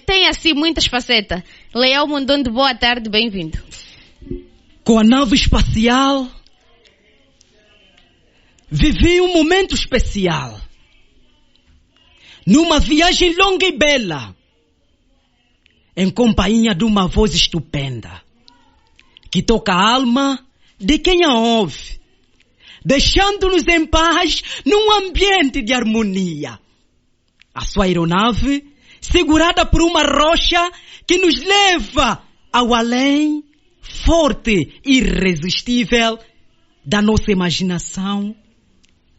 tem assim muitas facetas. Leão Mundundi, boa tarde, bem-vindo. Com a nave espacial, vivi um momento especial. Numa viagem longa e bela, em companhia de uma voz estupenda, que toca a alma de quem a ouve, deixando-nos em paz num ambiente de harmonia. A sua aeronave, segurada por uma rocha que nos leva ao além, forte e irresistível da nossa imaginação,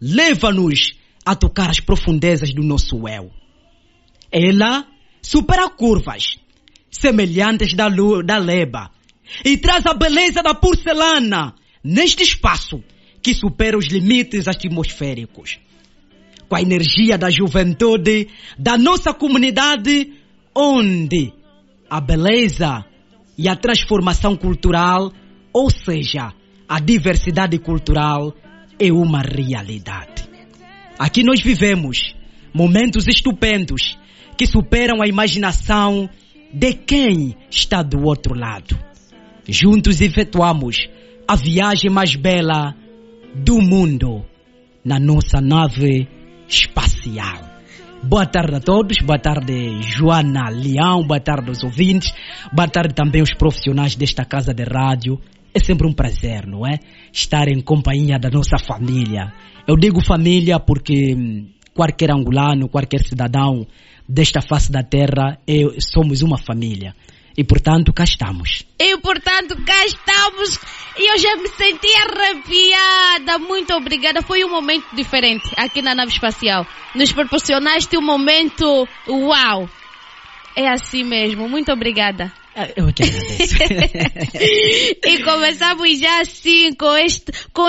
leva-nos a tocar as profundezas do nosso eu. Ela supera curvas semelhantes da leba e traz a beleza da porcelana neste espaço que supera os limites atmosféricos. Com a energia da juventude da nossa comunidade, onde a beleza e a transformação cultural, ou seja, a diversidade cultural, é uma realidade. Aqui nós vivemos momentos estupendos que superam a imaginação de quem está do outro lado. Juntos efetuamos a viagem mais bela do mundo na nossa nave espacial. Boa tarde a todos, boa tarde Joana Leão, boa tarde aos ouvintes, boa tarde também aos profissionais desta casa de rádio. É sempre um prazer, não é? Estar em companhia da nossa família. Eu digo família porque qualquer angolano, qualquer cidadão desta face da terra, somos uma família. E portanto, cá estamos. E eu já me senti arrepiada. Muito obrigada. Foi um momento diferente aqui na nave espacial. Nos proporcionaste um momento uau. É assim mesmo. Muito obrigada. Eu que agradeço. E começamos já assim com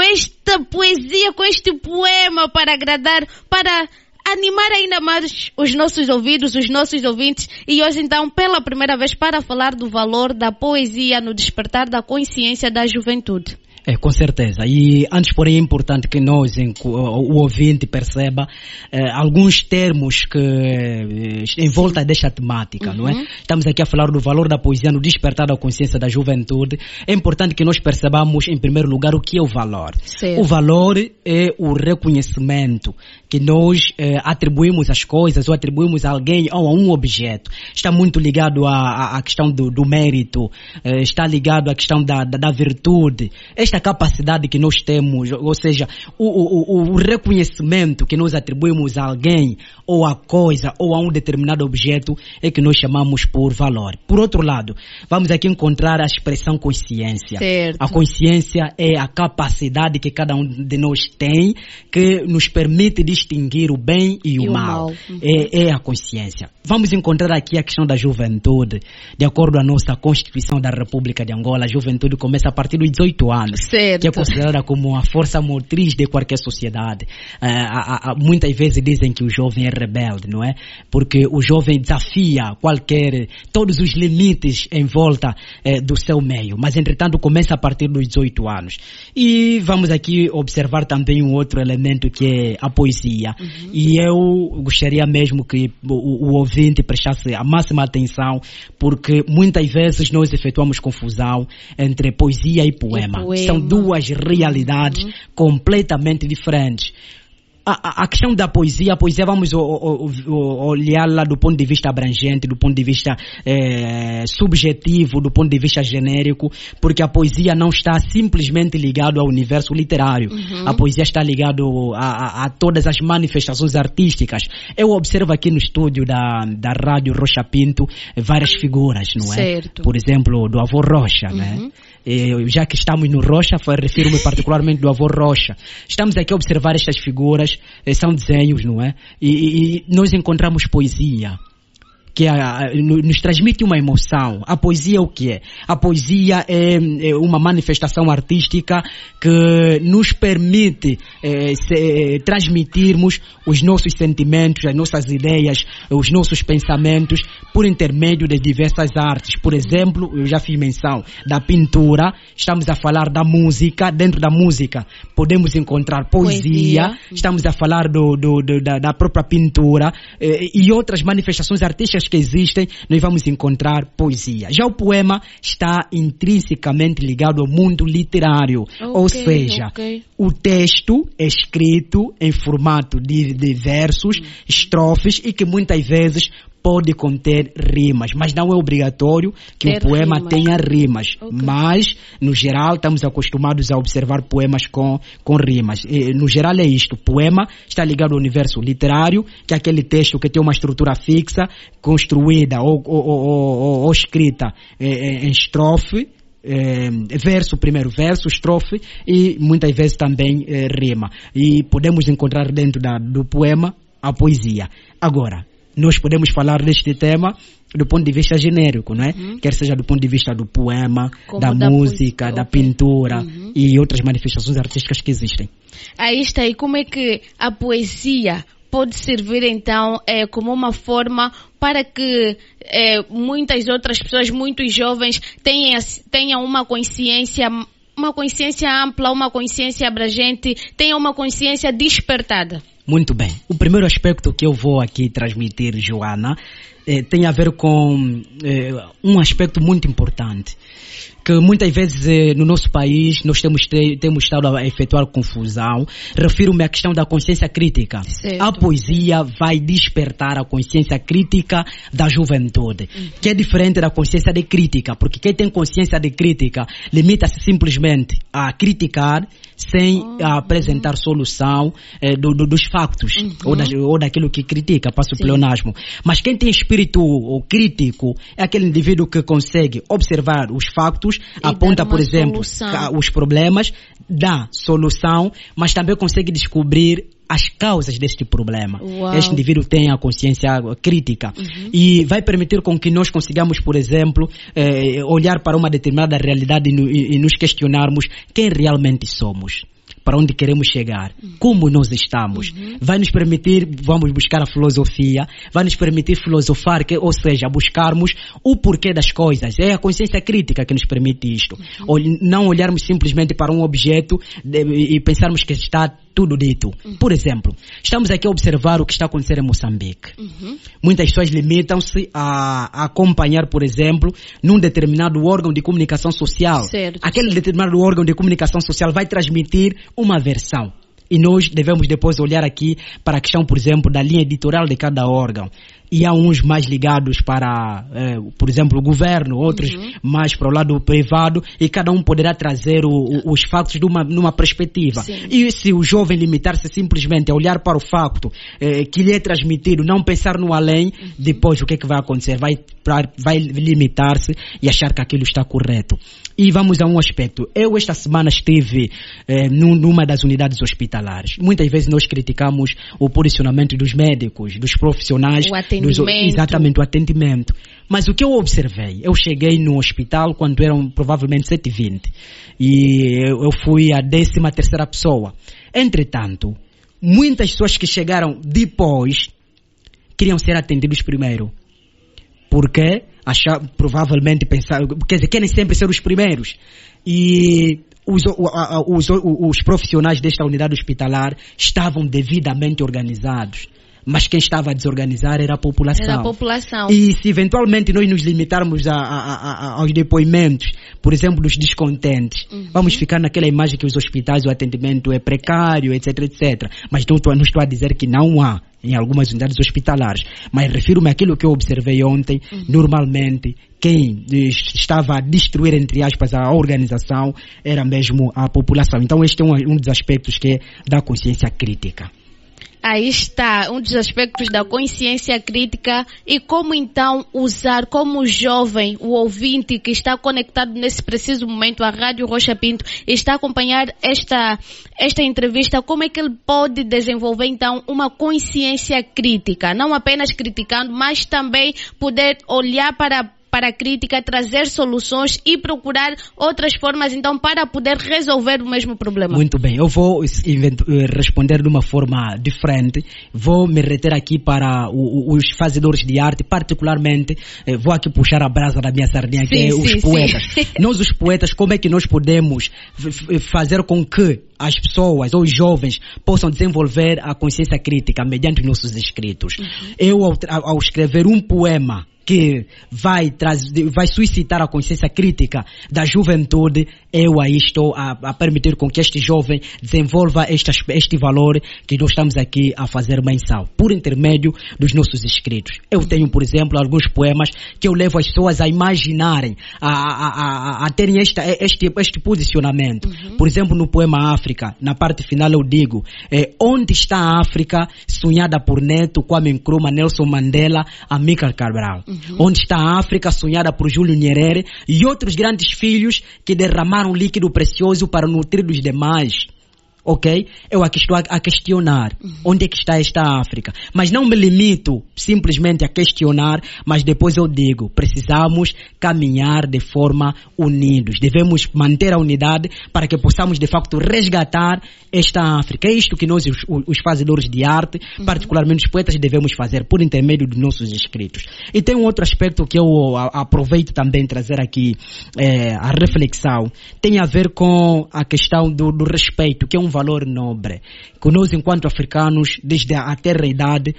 esta poesia, com este poema para agradar, para animar ainda mais os nossos ouvidos, os nossos ouvintes. E hoje então, pela primeira vez, para falar do valor da poesia no despertar da consciência da juventude. Com certeza. E antes, porém, é importante que nós, o ouvinte, perceba alguns termos que em volta desta temática, não é? Estamos aqui a falar do valor da poesia no despertar da consciência da juventude. É importante que nós percebamos, em primeiro lugar, o que é o valor. Certo. O valor é o reconhecimento que nós atribuímos às coisas ou atribuímos a alguém ou a um objeto. Está muito ligado à questão do mérito, está ligado à questão da virtude. Esta capacidade que nós temos, ou seja, o reconhecimento que nós atribuímos a alguém ou a coisa ou a um determinado objeto é que nós chamamos por valor. Por outro lado, vamos aqui encontrar a expressão consciência. Certo. A consciência é a capacidade que cada um de nós tem que nos permite distinguir o bem e o mal. É a consciência. Vamos encontrar aqui a questão da juventude. De acordo com a nossa Constituição da República de Angola, a juventude começa a partir dos 18 anos. Certo. Que é considerada como a força motriz de qualquer sociedade. Muitas vezes dizem que o jovem é rebelde, não é? Porque o jovem desafia todos os limites em volta do seu meio. Mas, entretanto, começa a partir dos 18 anos. E vamos aqui observar também um outro elemento que é a poesia. E eu gostaria mesmo que o ouvinte prestasse a máxima atenção, porque muitas vezes nós efetuamos confusão entre poesia e poema. São duas realidades completamente diferentes. A questão da poesia, a poesia vamos olhá-la do ponto de vista abrangente, do ponto de vista subjetivo, do ponto de vista genérico, porque a poesia não está simplesmente ligada ao universo literário. A poesia está ligada a todas as manifestações artísticas. Eu observo aqui no estúdio da Rádio Rocha Pinto várias figuras, não é? Certo. Por exemplo, do avô Rocha, né? Já que estamos no Rocha, refiro-me particularmente do avô Rocha. Estamos aqui a observar estas figuras, são desenhos, não é? E nós encontramos poesia, que nos transmite uma emoção. A poesia o que é? A poesia é uma manifestação artística que nos permite transmitirmos os nossos sentimentos, as nossas ideias, os nossos pensamentos por intermédio de diversas artes. Por exemplo, eu já fiz menção da pintura, estamos a falar da música. Dentro da música podemos encontrar poesia. Estamos a falar da própria pintura e outras manifestações artísticas artísticas que existem, nós vamos encontrar poesia. Já o poema está intrinsecamente ligado ao mundo literário, ou seja, o texto é escrito em formato de versos, estrofes, e que muitas vezes pode conter rimas, mas não é obrigatório que o poema tenha rimas. Mas, no geral, estamos acostumados a observar poemas com rimas. No geral é isto, poema está ligado ao universo literário, que é aquele texto que tem uma estrutura fixa, construída ou escrita em estrofe, verso, primeiro verso, estrofe, e muitas vezes também rima. E podemos encontrar dentro do poema a poesia. Agora, nós podemos falar deste tema do ponto de vista genérico, não é? Quer seja do ponto de vista do poema, da música, da pintura e outras manifestações artísticas que existem. Aí está. E como é que a poesia pode servir então como uma forma para que muitas outras pessoas, muitos jovens, tenham uma consciência ampla, uma consciência abrangente, tenham uma consciência despertada? Muito bem. O primeiro aspecto que eu vou aqui transmitir, Joana, tem a ver com um aspecto muito importante, que muitas vezes no nosso país nós temos estado a efetuar confusão. Refiro-me à questão da consciência crítica. Certo. A poesia vai despertar a consciência crítica da juventude, que é diferente da consciência de crítica, porque quem tem consciência de crítica limita-se simplesmente a criticar sem apresentar solução dos factos ou daquilo que critica, passa o pleonasmo. Mas quem tem espírito crítico é aquele indivíduo que consegue observar os factos, aponta, por exemplo, os problemas, dá solução, mas também consegue descobrir as causas deste problema. Uau. Este indivíduo tem a consciência crítica e vai permitir com que nós consigamos, por exemplo, olhar para uma determinada realidade e nos questionarmos quem realmente somos, para onde queremos chegar, como nós estamos. Vai nos permitir, vamos buscar a filosofia, vai nos permitir filosofar, ou seja, buscarmos o porquê das coisas. É a consciência crítica que nos permite isto. Não olharmos simplesmente para um objeto e pensarmos que está tudo dito. Por exemplo, estamos aqui a observar o que está acontecendo em Moçambique. Muitas pessoas limitam-se a acompanhar, por exemplo, num determinado órgão de comunicação social. Certo, aquele determinado órgão de comunicação social vai transmitir uma versão. E nós devemos depois olhar aqui para a questão, por exemplo, da linha editorial de cada órgão. E há uns mais ligados para, por exemplo, o governo, outros mais para o lado privado, e cada um poderá trazer os factos numa perspectiva. Sim. E se o jovem limitar-se simplesmente a olhar para o facto que lhe é transmitido, não pensar no além, depois o que é que vai acontecer? Vai limitar-se e achar que aquilo está correto. E vamos a um aspecto. Eu esta semana estive numa das unidades hospitalares. Muitas vezes nós criticamos o posicionamento dos médicos, dos profissionais, exatamente o atendimento. Mas o que eu observei, eu cheguei no hospital quando eram provavelmente 7h20 e eu fui a 13ª pessoa. Entretanto, muitas pessoas que chegaram depois queriam ser atendidos primeiro. Porque provavelmente pensaram, quer dizer, querem sempre ser os primeiros. E os profissionais desta unidade hospitalar estavam devidamente organizados. Mas quem estava a desorganizar era a população. E se eventualmente nós nos limitarmos aos depoimentos, por exemplo, dos descontentes, vamos ficar naquela imagem que os hospitais, o atendimento é precário, etc, etc. Mas não estou a dizer que não há em algumas unidades hospitalares. Mas refiro-me àquilo que eu observei ontem. Normalmente, quem estava a destruir, entre aspas, a organização era mesmo a população. Então este é um dos aspectos que é da consciência crítica. Aí está, um dos aspectos da consciência crítica. E como então usar, como o jovem, o ouvinte que está conectado nesse preciso momento à Rádio Rocha Pinto, está a acompanhar esta entrevista, como é que ele pode desenvolver então uma consciência crítica? Não apenas criticando, mas também poder olhar para para a crítica, trazer soluções e procurar outras formas, então, para poder resolver o mesmo problema. Muito bem, eu vou responder de uma forma diferente. Vou me reter aqui para os fazedores de arte, particularmente, vou aqui puxar a brasa da minha sardinha, que é os poetas. Nós, os poetas, como é que nós podemos fazer com que as pessoas ou os jovens possam desenvolver a consciência crítica mediante os nossos escritos? Eu, ao escrever um poema que vai suscitar a consciência crítica da juventude, eu aí estou a permitir com que este jovem desenvolva este valor que nós estamos aqui a fazer menção, por intermédio dos nossos escritos. Eu tenho, por exemplo, alguns poemas que eu levo as pessoas a imaginarem, a terem este posicionamento. Por exemplo, no poema África, na parte final eu digo, onde está a África sonhada por Neto, Kwame Nkrumah, Nelson Mandela, Amílcar Cabral? Onde está a África sonhada por Júlio Nyerere e outros grandes filhos que derramaram líquido precioso para nutrir os demais? Ok? Eu aqui estou a questionar onde é que está esta África. Mas não me limito simplesmente a questionar, mas depois eu digo, precisamos caminhar de forma unidos. Devemos manter a unidade para que possamos de facto resgatar esta África. É isto que nós, os fazedores de arte, particularmente os poetas, devemos fazer por intermédio dos nossos escritos. E tem um outro aspecto que eu aproveito também trazer aqui a reflexão. Tem a ver com a questão do respeito, que é um valor nobre, que nós enquanto africanos, desde a terra idade,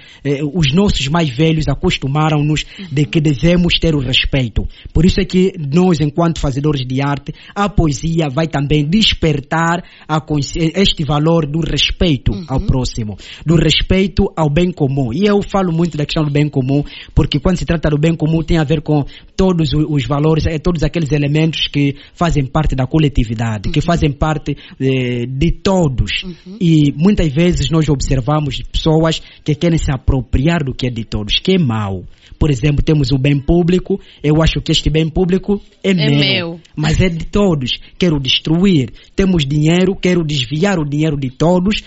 os nossos mais velhos acostumaram-nos de que devemos ter o respeito. Por isso é que nós, enquanto fazedores de arte, a poesia vai também despertar este valor do respeito ao próximo, do respeito ao bem comum. E eu falo muito da questão do bem comum, porque quando se trata do bem comum tem a ver com todos os valores, todos aqueles elementos que fazem parte da coletividade, que fazem parte de todos. E muitas vezes nós observamos pessoas que querem se apropriar do que é de todos, que é mau. Por exemplo, temos o bem público, eu acho que este bem público é meu, mas é de todos, quero destruir. Temos dinheiro, quero desviar o dinheiro de todos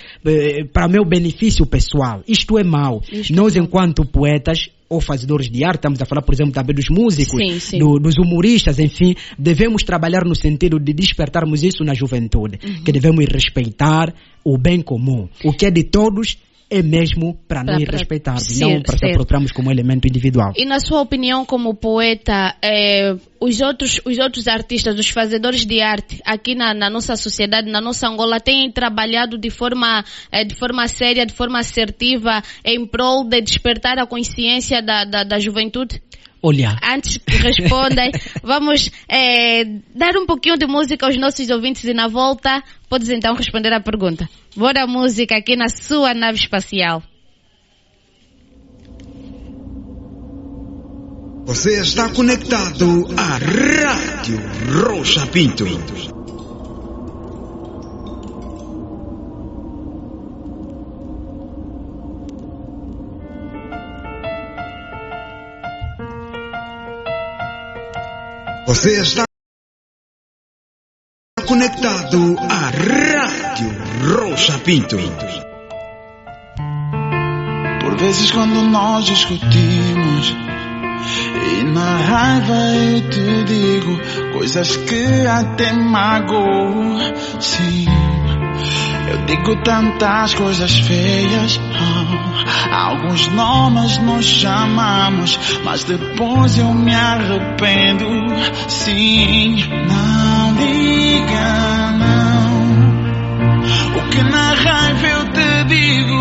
para meu benefício pessoal. Isto é mau. Nós, enquanto poetas ou fazedores de arte, estamos a falar, por exemplo, também dos músicos, dos humoristas, enfim, devemos trabalhar no sentido de despertarmos isso na juventude, que devemos respeitar o bem comum. O que é de todos é mesmo para nós respeitarmos, não para se apropriarmos como elemento individual. E na sua opinião, como poeta, os outros artistas, os fazedores de arte aqui na nossa sociedade, na nossa Angola, têm trabalhado de forma séria, de forma assertiva, em prol de despertar a consciência da juventude? Olha, antes que respondam, vamos dar um pouquinho de música aos nossos ouvintes e na volta podes então responder à pergunta. Bora música aqui na sua nave espacial. Você está conectado à Rádio Rocha Pinto. Você está conectado à Rádio Rocha Pinto. Por vezes quando nós discutimos e na raiva eu te digo coisas que até magoam. Sim, eu digo tantas coisas feias. Alguns nomes nos chamamos, mas depois eu me arrependo. Sim, não liga não. O que na raiva eu te digo,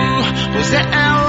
pois é ela